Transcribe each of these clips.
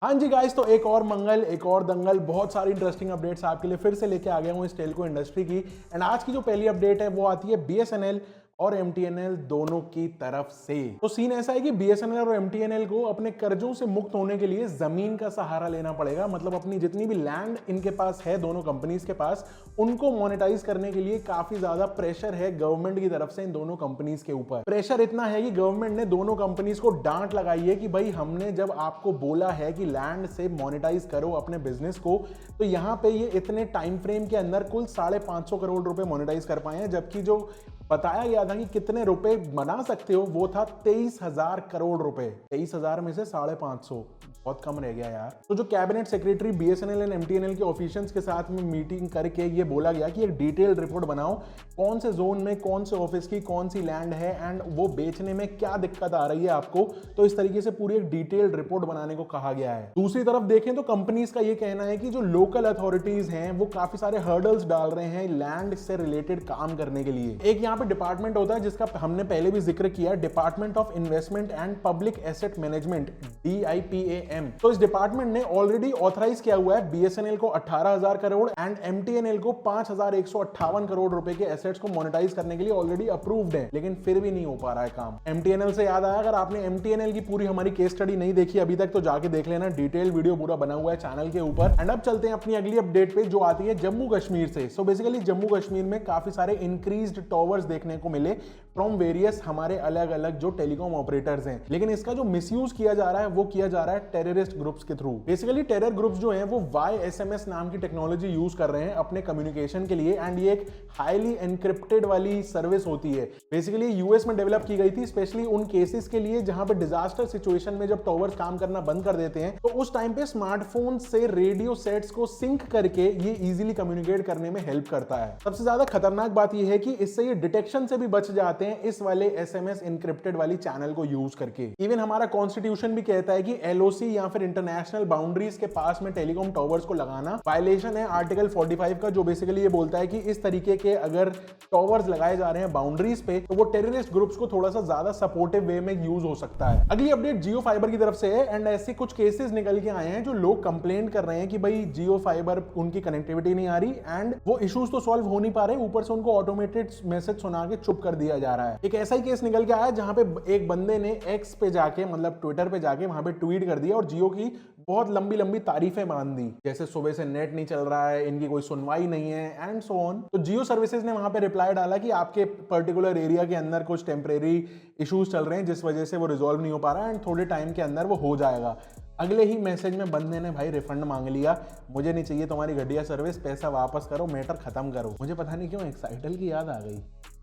हाँ जी गाइस, तो एक और मंगल, एक और दंगल, बहुत सारी इंटरेस्टिंग अपडेट्स आपके लिए फिर से लेके आ गया हूँ इस टेलको इंडस्ट्री की। एंड आज की जो पहली अपडेट है वो आती है बीएसएनएल और एमटीएनएल दोनों की तरफ से। तो सीन ऐसा है कि बीएसएनएल और एमटीएनएल को अपने कर्जों से मुक्त होने के लिए जमीन का सहारा लेना पड़ेगा। मतलब अपनी जितनी भी लैंड इनके पास है, दोनों कंपनीज के पास, उनको मोनेटाइज करने के लिए काफी ज्यादा प्रेशर है गवर्नमेंट की तरफ से इन दोनों कंपनीज के ऊपर। प्रेशर इतना है कि गवर्नमेंट ने दोनों कंपनीज को डांट लगाई है कि भाई हमने जब आपको बोला है कि लैंड से मोनेटाइज करो अपने बिजनेस को, तो यहाँ पे ये इतने टाइम फ्रेम के अंदर कुल 550 करोड़ रुपए मोनेटाइज कर पाए हैं, जबकि जो बताया गया था कि कितने रुपए बना सकते हो वो था 23,000 करोड़ रुपए। 23,000 में से 550, बहुत कम रह गया यार। तो जो cabinet secretary BSNL and MTNL के ऑफिशियल्स के साथ में मीटिंग करके ये बोला गया कि एक डिटेल्ड रिपोर्ट बनाओ, कौन से जोन में कौन से ऑफिस की कौन सी लैंड है एंड वो बेचने में क्या दिक्कत आ रही है आपको। तो इस तरीके से पूरी एक डिटेल्ड रिपोर्ट बनाने को कहा गया है। दूसरी तरफ देखें तो कंपनीज का ये कहना है कि जो लोकल अथॉरिटीज हैं वो काफी सारे हर्डल्स डाल रहे हैं लैंड से रिलेटेड काम करने के लिए। एक यहाँ पे डिपार्टमेंट होता है जिसका हमने पहले भी जिक्र किया, department of investment and public asset management, DIPAM। तो इस डिपार्टमेंट ने ऑलरेडी ऑथराइज किया हुआ है बीएसएनएल को 18,000 करोड़ एंड एमटीएनएल को 5,158 करोड़ रुपए के एसेट्स को मोनेटाइज करने के लिए ऑलरेडी अप्रूव्ड है, लेकिन फिर भी नहीं हो पा रहा है काम। एमटीएनएल से याद आया, अगर आपने एमटीएनएल की पूरी हमारी केस स्टडी नहीं देखी अभी तक तो जाके देख लेना, डिटेल वीडियो पूरा बना हुआ है चैनल के ऊपर। एंड अब चलते हैं अपनी अगली अपडेट पे जो आती है जम्मू कश्मीर से। सो बेसिकली जम्मू कश्मीर में काफी सारे इंक्रीज्ड टॉवर्स देखने को मिले फ्रॉम वेरियस हमारे अलग अलग जो टेलीकॉम ऑपरेटर्स हैं, लेकिन इसका जो मिसयूज किया जा रहा है वो किया जा रहा है टेररिस्ट ग्रुप्स के थ्रू। बेसिकली टेरर ग्रुप्स जो हैं वो YSMS नाम की टेक्नोलॉजी यूज कर रहे हैं अपने कम्युनिकेशन के लिए एंड ये एक हाईली एनक्रिप्टेड वाली सर्विस होती है। बेसिकली यूएस में डेवलप की गई थी स्पेशली उन केसेस के लिए जहां पे डिजास्टर सिचुएशन में जब टॉवर्स काम करना बंद कर देते हैं तो उस टाइम पे स्मार्टफोन से रेडियो सेट्स को सिंक करके ये इजीली कम्युनिकेट करने में हेल्प करता है। सबसे ज्यादा खतरनाक बात यह है कि इससे ये डिटेक्शन से भी बच जाते हैं इस वाले SMS इनक्रिप्टेड वाली चैनल को यूज करके। इवन हमारा कॉन्स्टिट्यूशन भी कहता है कि LOC या फिर इंटरनेशनल बाउंड्रीज के पास में टेलीकॉम टॉवर्स को लगाना वायलेशन है आर्टिकल 45 का, जो बेसिकली ये बोलता है कि इस तरीके के अगर टॉवर्स लगाए जा रहे हैं बाउंड्रीज पे तो वो टेररिस्ट ग्रुप्स को थोड़ा सा ज्यादा सपोर्टिव वे में यूज हो सकता है। अगली अपडेट जियो फाइबर की तरफ से है एंड ऐसे कुछ केसेस निकल के आए हैं जो लोग कंप्लेन कर रहे हैं कि भाई जियो फाइबर उनकी कनेक्टिविटी नहीं आ रही एंड वो इश्यूज तो सॉल्व हो नहीं पा रहे, ऊपर से उनको ऑटोमेटेड मैसेज सुना के चुप कर दिया जा रहा है। एक ऐसा ही केस निकल के आया जहां पे एक बंदे ने एक्स पे जाके, मतलब ट्विटर पे जाके वहां पे ट्वीट कर दिया और जियो की बहुत लंबी लंबी तारीफें बांध दी, जैसे सुबह से नेट नहीं चल रहा है, इनकी कोई सुनवाई नहीं है एंड सो ऑन। तो जियो सर्विसेज ने वहां पे रिप्लाई डाला कि आपके पर्टिकुलर एरिया के अंदर कुछ टेम्परेरी इश्यूज चल रहे हैं जिस वजह से वो रिजॉल्व नहीं हो पा रहा है एंड थोड़े टाइम के अंदर वो हो जाएगा। अगले ही मैसेज में बंदे ने भाई रिफंड मांग लिया, मुझे नहीं चाहिए तुम्हारी घटिया सर्विस, पैसा वापस करो, मैटर खत्म करो। मुझे पता नहीं क्यों एक्साइटल की याद आ गई,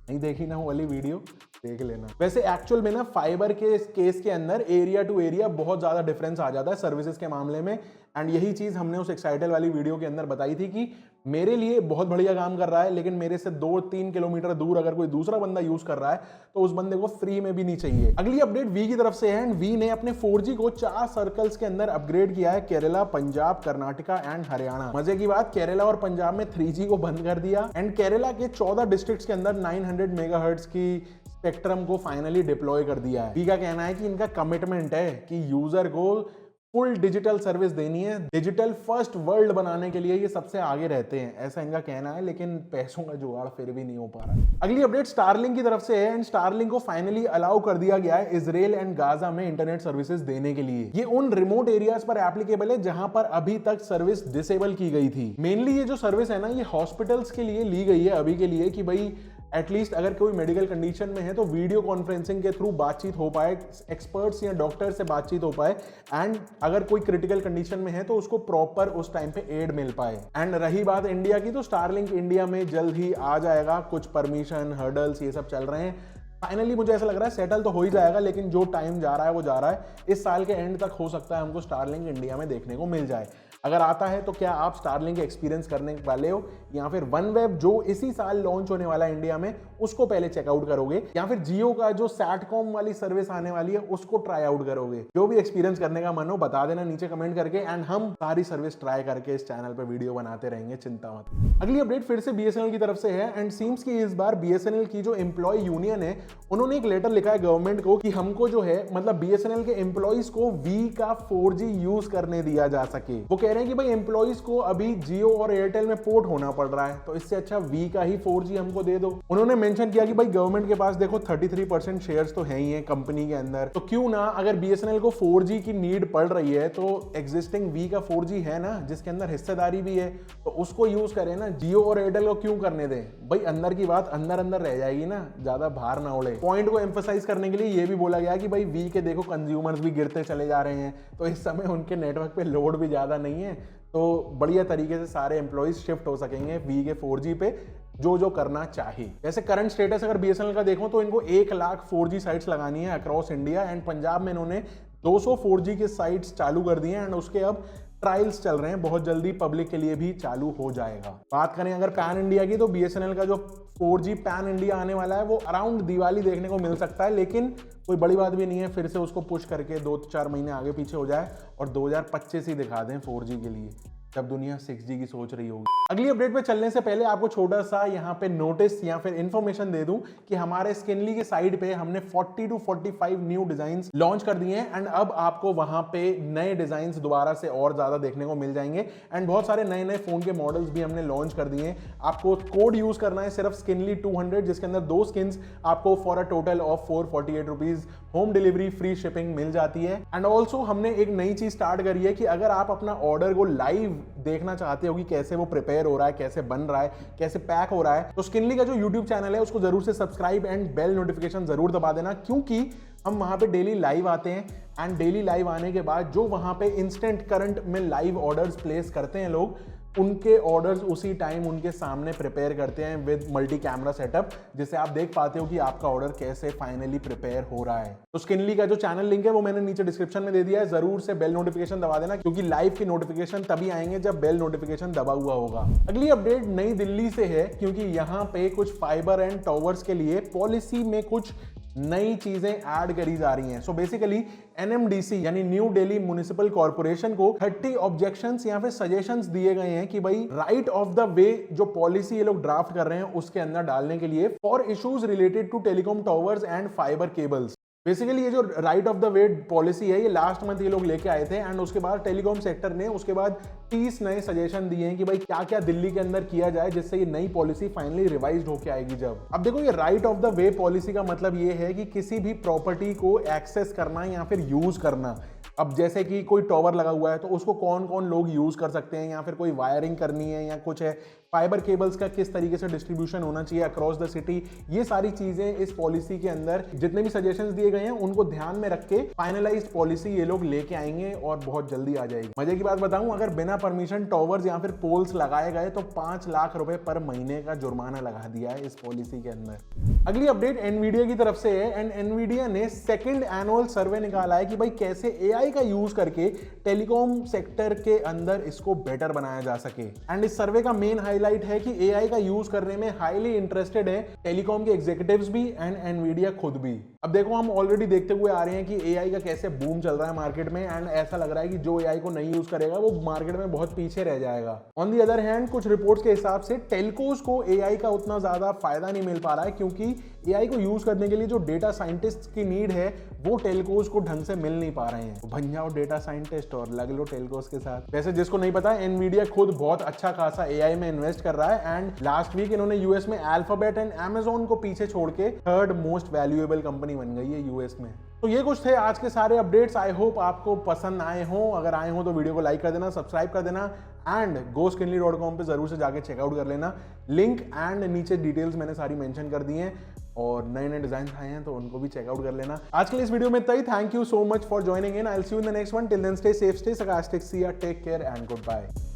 नहीं देखी ना वो वाली वीडियो, देख लेना। वैसे एक्चुअल में ना फाइबर के केस के अंदर एरिया टू एरिया बहुत ज्यादा डिफरेंस आ जाता है सर्विसेज के मामले में एंड यही चीज हमने उस एक्साइटल वाली वीडियो के अंदर बताई थी कि मेरे लिए बहुत बढ़िया काम कर रहा है, लेकिन मेरे से 2-3 किलोमीटर दूर अगर कोई दूसरा बंदा यूज कर रहा है तो उस बंदे को फ्री में भी नहीं चाहिए। अगली अपडेट वी की तरफ से है एंड वी ने अपने 4G को 4 सर्कल्स के अंदर अपग्रेड किया है, केरला, पंजाब, कर्नाटका एंड हरियाणा। मजे की बात, केरला और पंजाब में 3G को बंद कर दिया एंड केरला के 14 डिस्ट्रिक्ट्स के अंदर 900 मेगाहर्ट्ज की स्पेक्ट्रम को फाइनली डिप्लॉय कर दिया है। वी का कहना है कि इनका कमिटमेंट है कि यूजर को फुल डिजिटल सर्विस देनी है, डिजिटल फर्स्ट वर्ल्ड बनाने के लिए ये सबसे आगे रहते हैं, ऐसा इनका कहना है, लेकिन पैसों का जुगाड़ फिर भी नहीं हो पा रहा। अगली अपडेट स्टारलिंक की तरफ से है एंड स्टारलिंक को फाइनली अलाउ कर दिया गया है इजराइल एंड गाजा में इंटरनेट सर्विसेज देने के लिए। ये उन रिमोट एरियाज पर एप्लीकेबल है जहां पर अभी तक सर्विस डिसेबल की गई थी। मेनली ये जो सर्विस है ना ये हॉस्पिटल्स के लिए ली गई है अभी के लिए कि भाई एटलीस्ट अगर कोई मेडिकल कंडीशन में है तो वीडियो कॉन्फ्रेंसिंग के थ्रू बातचीत हो पाए, एक्सपर्ट्स या डॉक्टर से बातचीत हो पाए एंड अगर कोई क्रिटिकल कंडीशन में है तो उसको प्रॉपर उस टाइम पे एड मिल पाए। एंड रही बात इंडिया की, तो स्टारलिंक इंडिया में जल्द ही आ जाएगा, कुछ परमिशन हर्डल्स ये सब चल रहे हैं। फाइनली मुझे ऐसा लग रहा है सेटल तो हो ही जाएगा, लेकिन जो टाइम जा रहा है वो जा रहा है, इस साल के एंड तक हो सकता है हमको स्टारलिंक इंडिया में देखने को मिल जाए। अगर आता है तो क्या आप स्टारलिंक एक्सपीरियंस करने वाले हो, या फिर वनवेब जो इसी साल लॉन्च होने वाला है इंडिया में उसको पहले चेकआउट करोगे, या फिर जियो का जो सैटकॉम वाली सर्विस आने वाली है उसको ट्राई आउट करोगे। जो भी एक्सपीरियंस करने का मन हो बता देना नीचे कमेंट करके, एंड हम सारी सर्विस ट्राई करके इस चैनल पे वीडियो बनाते रहेंगे, चिंता मत। अगली अपडेट फिर से बीएसएनएल की तरफ से है, एंड सीम्स की इस बार बीएसएनएल की जो एम्प्लॉय यूनियन है उन्होंने एक लेटर लिखा है गवर्नमेंट को कि हमको जो है मतलब बीएसएनएल के एम्प्लॉइज को वी का 4G यूज करने दिया जा सके। वो कह रहे हैं कि भाई एम्प्लॉइज को अभी जियो और एयरटेल में पोर्ट होना पड़ रहा है, तो इससे अच्छा वी का ही 4G हमको दे दो। उन्होंने मेंशन किया कि भाई गवर्नमेंट के पास देखो 33% शेयर्स तो है ही है कंपनी के अंदर, तो क्यों ना अगर बीएसएनएल को 4G की नीड पड़ रही है तो एग्जिस्टिंग वी का 4G है ना जिसके अंदर हिस्सेदारी भी है, तो उसको यूज करें ना, जियो और एयरटेल को क्यों करने दें। भाई अंदर की बात अंदर अंदर रह जाएगी ना, ज्यादा बाहर ना उड़े। पॉइंट को एम्फसाइज करने के लिए ये भी बोला गया कि भाई वी के देखो कंज्यूमर्स भी गिरते चले जा रहे हैं, तो इस समय उनके नेटवर्क पे लोड भी ज्यादा नहीं है, तो बढ़िया तरीके से सारे एम्प्लॉइज शिफ्ट हो सकेंगे वी के 4G पे जो करना चाहिए। जैसे करंट स्टेटस अगर बीएसएनएल का देखो तो इनको 1 लाख 4G साइट्स लगानी है अक्रॉस इंडिया, एंड पंजाब में इन्होंने 200 4G के साइट्स चालू कर दिए हैं, एंड उसके अब ट्रायल्स चल रहे हैं, बहुत जल्दी पब्लिक के लिए भी चालू हो जाएगा। बात करें अगर पैन इंडिया की तो बीएसएनएल का जो 4G पैन इंडिया आने वाला है वो अराउंड दिवाली देखने को मिल सकता है, लेकिन कोई बड़ी बात भी नहीं है, फिर से उसको पुश करके 2-4 महीने आगे पीछे हो जाए और 2025 ही दिखा दें 4G के लिए, जब दुनिया 6G की सोच रही होगी। अगली अपडेट पे चलने से पहले आपको छोटा सा यहाँ पे नोटिस या फिर इंफॉर्मेशन दे दूं कि हमारे स्किनली के साइड पे हमने 40 to 45 न्यू डिजाइन्स लॉन्च कर दिए हैं, एंड अब आपको वहां पे नए डिजाइन्स दोबारा से और ज्यादा देखने को मिल जाएंगे, एंड बहुत सारे नए नए फोन के मॉडल्स भी हमने लॉन्च कर दिए हैं। आपको कोड यूज करना है सिर्फ स्किनली 200, जिसके अंदर 2 स्किन्स आपको for a total of 448 rupees home delivery free shipping मिल जाती है। एंड ऑल्सो हमने एक नई चीज स्टार्ट करी है कि अगर आप अपना ऑर्डर को लाइव देखना चाहते हो कि कैसे वो प्रिपेयर हो रहा है, कैसे बन रहा है, कैसे पैक हो रहा है, तो स्किनली का जो यूट्यूब चैनल है उसको जरूर से सब्सक्राइब एंड बेल नोटिफिकेशन जरूर दबा देना, क्योंकि हम वहां पे डेली लाइव आते हैं, एंड डेली लाइव आने के बाद जो वहां पे इंस्टेंट करंट में लाइव ऑर्डर्स प्लेस करते हैं लोग, उनके ऑर्डर्स उसी टाइम उनके सामने प्रिपेयर करते हैं विद मल्टी कैमरा सेटअप, जिससे आप देख पाते हो कि आपका ऑर्डर कैसे फाइनली प्रिपेयर हो रहा है। तो स्किनली का जो चैनल लिंक है वो मैंने नीचे डिस्क्रिप्शन में दे दिया है, जरूर से बेल नोटिफिकेशन दबा देना, क्योंकि लाइव की नोटिफिकेशन तभी आएंगे जब बेल नोटिफिकेशन दबा हुआ होगा। अगली अपडेट नई दिल्ली से है, क्योंकि यहाँ पे कुछ फाइबर एंड टावर्स के लिए पॉलिसी में कुछ नई चीजें ऐड करी जा रही हैं। सो बेसिकली एनएमडीसी यानी न्यू दिल्ली म्युनिसिपल कॉर्पोरेशन को 30 ऑब्जेक्शंस या फिर सजेशंस दिए गए हैं कि भाई राइट ऑफ द वे जो पॉलिसी ये लोग ड्राफ्ट कर रहे हैं उसके अंदर डालने के लिए for issues related to telecom towers and fibre cables. Basically ये जो right of the way policy है ये लास्ट मंथ ये लोग लेके आए थे, एंड उसके बाद टेलीकॉम सेक्टर ने उसके बाद 30 नए सजेशन दिए हैं कि भाई क्या क्या दिल्ली के अंदर किया जाए जिससे ये नई पॉलिसी फाइनली रिवाइज्ड होके आएगी। जब अब देखो ये right of the way policy का मतलब ये है कि किसी भी प्रॉपर्टी को एक्सेस करना या फिर यूज करना। अब जैसे कि कोई टावर लगा हुआ है तो उसको कौन कौन लोग यूज कर सकते हैं, या फिर कोई वायरिंग करनी है या कुछ है, फाइबर केबल्स का किस तरीके से डिस्ट्रीब्यूशन होना चाहिए अक्रॉस द सिटी, ये सारी चीजें इस पॉलिसी के अंदर जितने भी सजेशंस दिए गए हैं उनको ध्यान में रख के फाइनलाइज्ड पॉलिसी ये लोग लेके आएंगे और बहुत जल्दी आ जाएगी। मजे की बात बताऊं, अगर बिना परमिशन टावर्स या फिर पोल्स लगाए गए तो 5 लाख रुपए पर महीने का जुर्माना लगा दिया है इस पॉलिसी के अंदर। अगली अपडेट एनवीडिया की तरफ से है, एंड एनवीडिया ने सेकंड एनुअल सर्वे निकाला है कि भाई कैसे एआई का यूज करके टेलीकॉम सेक्टर के अंदर इसको बेटर बनाया जा सके। एंड इस सर्वे का मेन हाईलाइट है कि एआई का यूज करने में हाईली इंटरेस्टेड है टेलीकॉम के एग्जीक्यूटिव्स भी एंड एनवीडिया खुद भी। अब देखो हम ऑलरेडी देखते हुए आ रहे हैं कि एआई का कैसे बूम चल रहा है मार्केट में, एंड ऐसा लग रहा है कि जो एआई को नहीं यूज करेगा वो मार्केट में बहुत पीछे रह जाएगा। ऑन दी अदर हैंड कुछ रिपोर्ट्स के हिसाब से टेलकोस को एआई का उतना ज्यादा फायदा नहीं मिल पा रहा है, क्योंकि एआई को यूज करने के लिए जो डेटा साइंटिस्ट की नीड है वो टेलकोस को ढंग से मिल नहीं पा रहे हैं। बन जाओ डेटा साइंटिस्ट और लग लो टेलकोस के साथ। वैसे जिसको नहीं पता, एनवीडिया खुद बहुत अच्छा खासा एआई में इन्वेस्ट कर रहा है, एंड लास्ट वीक इन्होंने यूएस में अल्फाबेट एंड अमेज़न को पीछे छोड़ के 3rd मोस्ट वैल्यूएबल कंपनी बन गई है यूएस में। तो ये कुछ थे आज के सारे अपडेट्स। आई होप आपको पसंद आए हो। अगर आए हो तो वीडियो को लाइक कर देना, सब्सक्राइब कर देना, एंड goskinly.com पे जरूर से जाके चेकआउट कर लेना। लिंक एंड नीचे डिटेल्स मैंने सारी मेंशन कर दी हैं, और नए नए डिजाइन आए हैं तो उनको भी चेकआउट कर लेना। आज के लिए इस वीडियो में इतना ही। Thank you so much for joining in. I will see you in the next one. Till then stay safe, stay sarcastic, see ya, take care and goodbye।